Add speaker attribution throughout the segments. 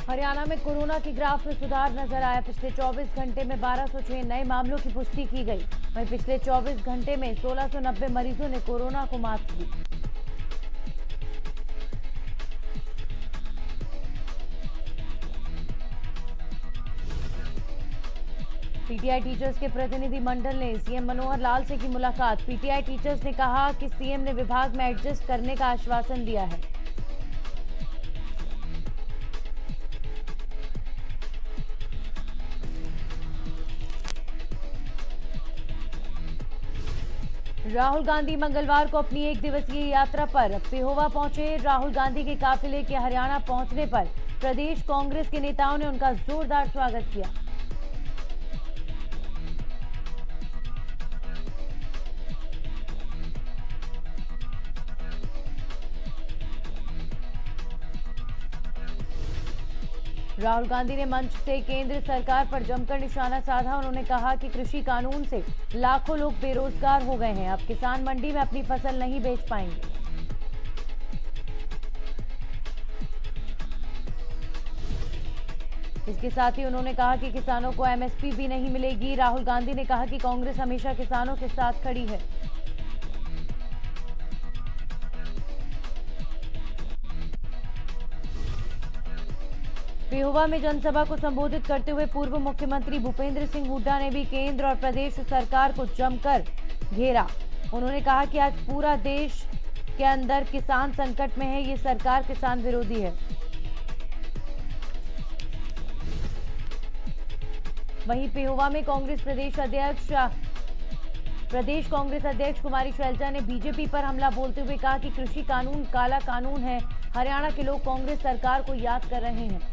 Speaker 1: हरियाणा में कोरोना के ग्राफ में सुधार नजर आया। पिछले 24 घंटे में 1206 नए मामलों की पुष्टि की गई। वहीं पिछले 24 घंटे में 1690 मरीजों ने कोरोना को मात दी। पीटीआई टीचर्स के प्रतिनिधि मंडल ने सीएम मनोहर लाल से की मुलाकात। पीटीआई टीचर्स ने कहा कि सीएम ने विभाग में एडजस्ट करने का आश्वासन दिया है। राहुल गांधी मंगलवार को अपनी एक दिवसीय यात्रा पर पेहोवा पहुंचे। राहुल गांधी के काफिले के हरियाणा पहुंचने पर प्रदेश कांग्रेस के नेताओं ने उनका जोरदार स्वागत किया। राहुल गांधी ने मंच से केंद्र सरकार पर जमकर निशाना साधा। उन्होंने कहा कि कृषि कानून से लाखों लोग बेरोजगार हो गए हैं। अब किसान मंडी में अपनी फसल नहीं बेच पाएंगे। इसके साथ ही उन्होंने कहा कि किसानों को एमएसपी भी नहीं मिलेगी। राहुल गांधी ने कहा कि कांग्रेस हमेशा किसानों के साथ खड़ी है। पेहोवा में जनसभा को संबोधित करते हुए पूर्व मुख्यमंत्री भूपेंद्र सिंह हुड्डा ने भी केंद्र और प्रदेश सरकार को जमकर घेरा। उन्होंने कहा कि आज पूरा देश के अंदर किसान संकट में है। ये सरकार किसान विरोधी है। वहीं पेहोवा में प्रदेश कांग्रेस अध्यक्ष कुमारी शैलजा ने बीजेपी पर हमला बोलते हुए कहा कि कृषि कानून काला कानून है। हरियाणा के लोग कांग्रेस सरकार को याद कर रहे हैं।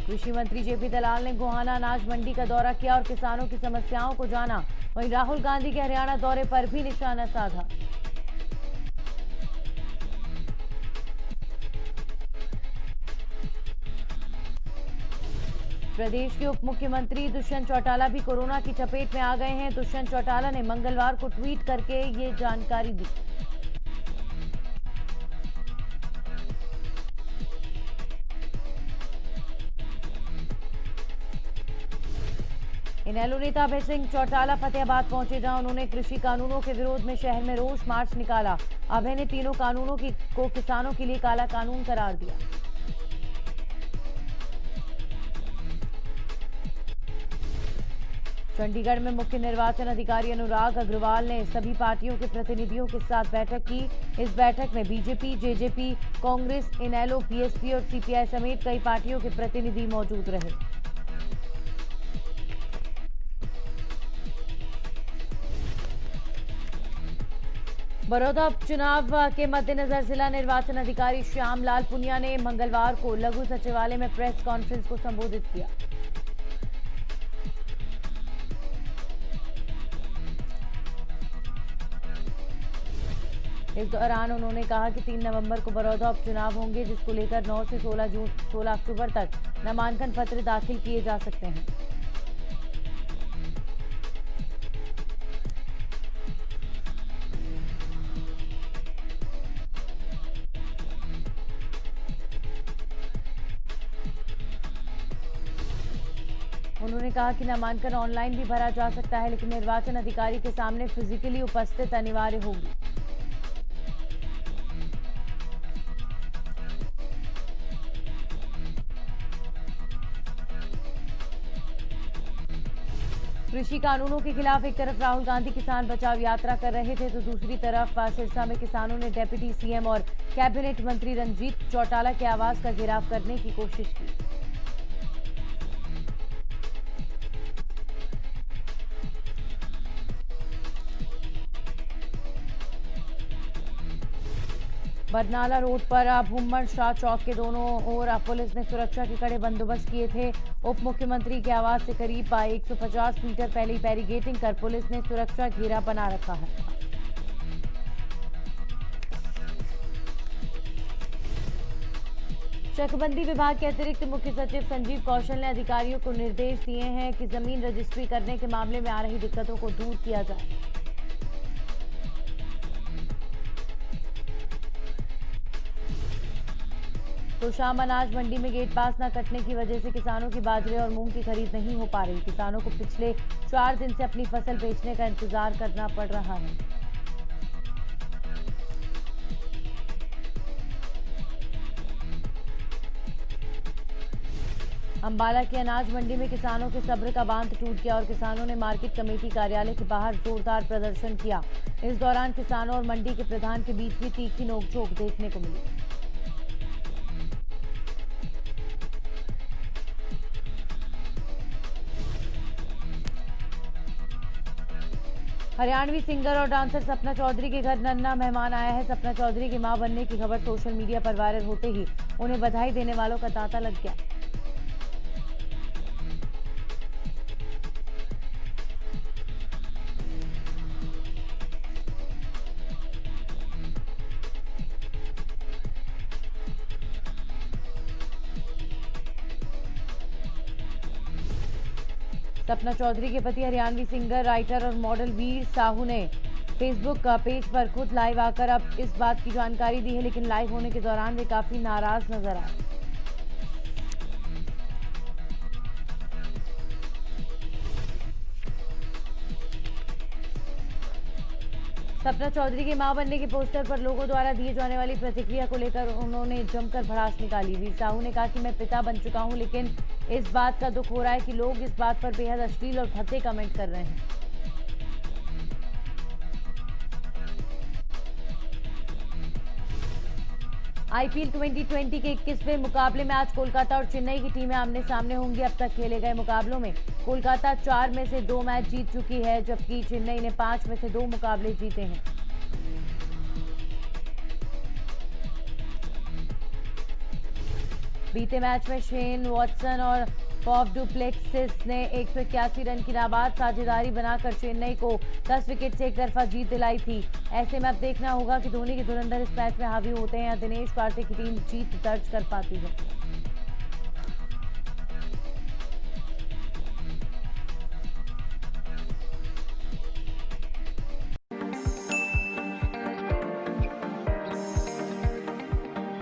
Speaker 1: कृषि मंत्री जेपी दलाल ने गोहाना अनाज मंडी का दौरा किया और किसानों की समस्याओं को जाना। वहीं राहुल गांधी के हरियाणा दौरे पर भी निशाना साधा। प्रदेश के उप मुख्यमंत्री दुष्यंत चौटाला भी कोरोना की चपेट में आ गए हैं। दुष्यंत चौटाला ने मंगलवार को ट्वीट करके ये जानकारी दी। इनेलो नेता अभय सिंह चौटाला फतेहाबाद पहुंचे, जहां उन्होंने कृषि कानूनों के विरोध में शहर में रोष मार्च निकाला। अभय ने तीनों कानूनों को किसानों के लिए काला कानून करार दिया। चंडीगढ़ में मुख्य निर्वाचन अधिकारी अनुराग अग्रवाल ने सभी पार्टियों के प्रतिनिधियों के साथ बैठक की। इस बैठक में बीजेपी, जेजेपी, कांग्रेस, इनेलो, बीएसपी और सीपीआई समेत कई पार्टियों के प्रतिनिधि मौजूद रहे। बड़ौदा उपचुनाव के मद्देनजर जिला निर्वाचन अधिकारी श्यामलाल पुनिया ने मंगलवार को लघु सचिवालय में प्रेस कॉन्फ्रेंस को संबोधित किया। इस दौरान उन्होंने कहा कि 3 नवंबर को बड़ौदा उपचुनाव होंगे, जिसको लेकर 9 से 16 अक्टूबर तक नामांकन पत्र दाखिल किए जा सकते हैं। उन्होंने कहा कि नामांकन ऑनलाइन भी भरा जा सकता है, लेकिन निर्वाचन अधिकारी के सामने फिजिकली उपस्थित अनिवार्य होगी। कृषि कानूनों के खिलाफ एक तरफ राहुल गांधी किसान बचाओ यात्रा कर रहे थे, तो दूसरी तरफ सिरसा में किसानों ने डेप्यूटी सीएम और कैबिनेट मंत्री रंजीत चौटाला के आवास का घेराव करने की कोशिश की। बरनाला रोड पर भूमर शाह चौक के दोनों ओर पुलिस ने सुरक्षा के कड़े बंदोबस्त किए थे। उप मुख्यमंत्री के आवास से करीब 150 मीटर पहले बैरिकेडिंग कर पुलिस ने सुरक्षा घेरा बना रखा है। चकबंदी विभाग के अतिरिक्त मुख्य सचिव संजीव कौशल ने अधिकारियों को निर्देश दिए हैं कि जमीन रजिस्ट्री करने के मामले में आ रही दिक्कतों को दूर किया जाए। तो शाम अनाज मंडी में गेट पास न कटने की वजह से किसानों की बाजरे और मूंग की खरीद नहीं हो पा रही। किसानों को पिछले 4 दिन से अपनी फसल बेचने का इंतजार करना पड़ रहा है। अंबाला की अनाज मंडी में किसानों के सब्र का बांध टूट गया और किसानों ने मार्केट कमेटी कार्यालय के बाहर जोरदार प्रदर्शन किया। इस दौरान किसानों और मंडी के प्रधान के बीच भी तीखी नोकझोंक देखने को मिली। हरियाणवी सिंगर और डांसर सपना चौधरी के घर नन्हा मेहमान आया है। सपना चौधरी की मां बनने की खबर सोशल मीडिया पर वायरल होते ही उन्हें बधाई देने वालों का तांता लग गया। सपना चौधरी के पति हरियाणवी सिंगर, राइटर और मॉडल वीर साहू ने फेसबुक पेज पर खुद लाइव आकर अब इस बात की जानकारी दी है, लेकिन लाइव होने के दौरान वे काफी नाराज नजर आए। सपना चौधरी के मां बनने के पोस्टर पर लोगों द्वारा दिए जाने वाली प्रतिक्रिया को लेकर उन्होंने जमकर भड़ास निकाली। वीर साहू ने कहा कि मैं पिता बन चुका हूं, लेकिन इस बात का दुख हो रहा है कि लोग इस बात पर बेहद अश्लील और भद्दे कमेंट कर रहे हैं। आईपीएल 2020 के 21वें मुकाबले में आज कोलकाता और चेन्नई की टीमें आमने सामने होंगी। अब तक खेले गए मुकाबलों में कोलकाता 4 में से 2 मैच जीत चुकी है, जबकि चेन्नई ने 5 में से 2 मुकाबले जीते हैं। बीते मैच में शेन वॉटसन और फॉफ डुप्लेक्सिस ने 181 रन की नाबाद साझेदारी बनाकर चेन्नई को 10 विकेट से एक तरफा जीत दिलाई थी। ऐसे में अब देखना होगा कि धोनी के धुरंधर इस मैच में हावी होते हैं या दिनेश कार्तिक की टीम जीत दर्ज कर पाती है।